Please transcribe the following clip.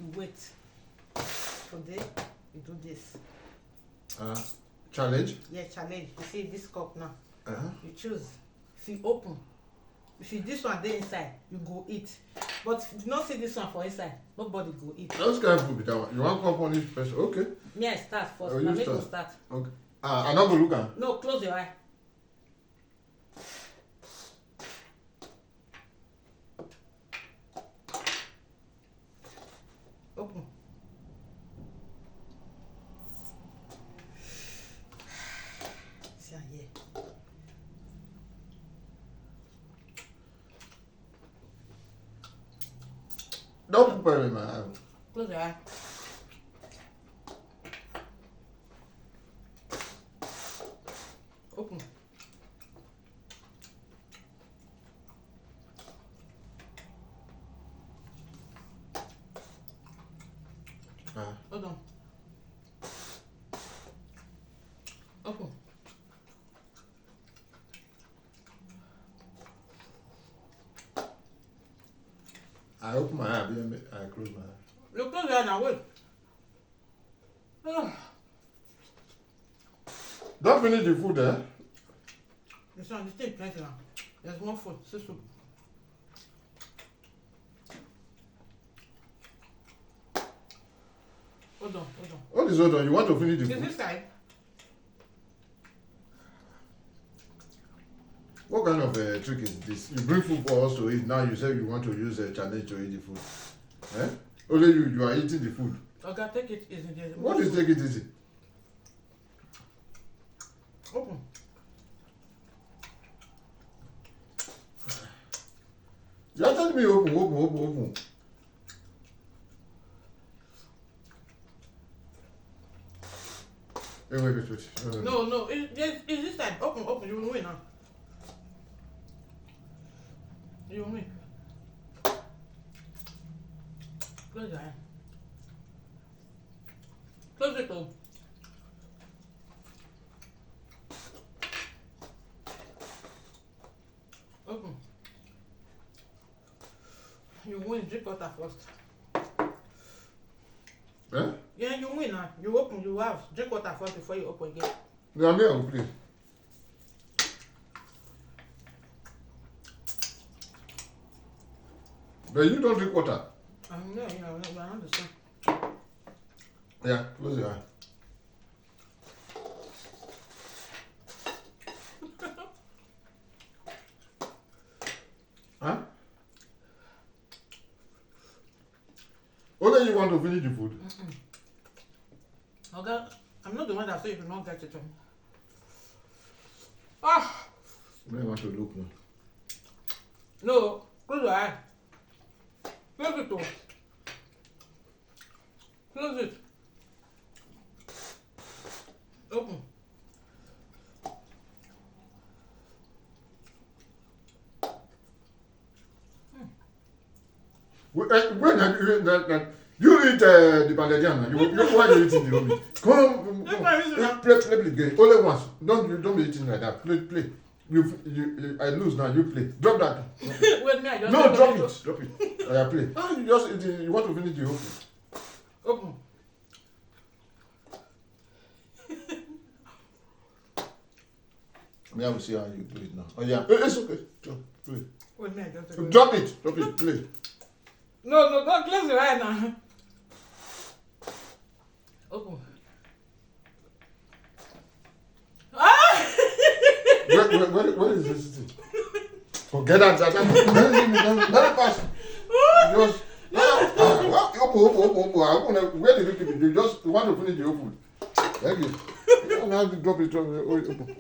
You wait. Today, you do this. Challenge? Yeah, challenge. You see this cup now. Uh-huh. You choose. If you open, if you this one dey inside, you go eat. But if you do not see this one for inside, nobody go eat. Those kind of food be that one. You want to come on each person? Okay. Me, I start first. Oh, Now you make start. you start. Okay. I not go look at. No, close your eye. Open. See am here. Don't put it in my eye. Close your eye. Open. Hold on. Open. I open my eye, I close my eye. You close your eye now, wait. Don't finish the food, eh? This one, this thing plenty now. There's more food, see soup. Hold on. What is hold on? You want to finish the Is food? this side? What kind of trick is this? You bring food for us to eat. Now you say you want to use a challenge to eat the food. Eh? Only you are eating the food. Okay, take it easy. There's What more is food. take it easy? Open. You are telling me open. Hey, wait. No. It's this side. Open. You will win now. You will win. Close your eye. Close it though. Open. You win. Drink water first. Eh? Yeah, you win now. You open. You have drink water first before you open again. No, me, I will play. But you don't drink water. No, we are not the same. Yeah, close your eye. Huh? Only you want to finish the food. Okay, I'm not the one that said you do not get it. Ah! I want to look now. No, close your eye. Close it though. Close it. Open. When you eat the bandadiana, why are you eating the homie? Come play the game. Only once. Don't be eating like that. Play. You I lose now. You play. Drop that. Wait, me, I just No, drop it. I play. Oh, you just eat. You want to finish the whole thing. Open. Me, I will see how you do it now. Oh yeah, it's okay. Play. Wait, me, I just Drop it. Play. No, don't close your eye now. Open. Ah! Where is this thing? Forget that. Let it pass. Just open. Where did you keep it? You just want to finish your food. Thank you. Now drop it. Open.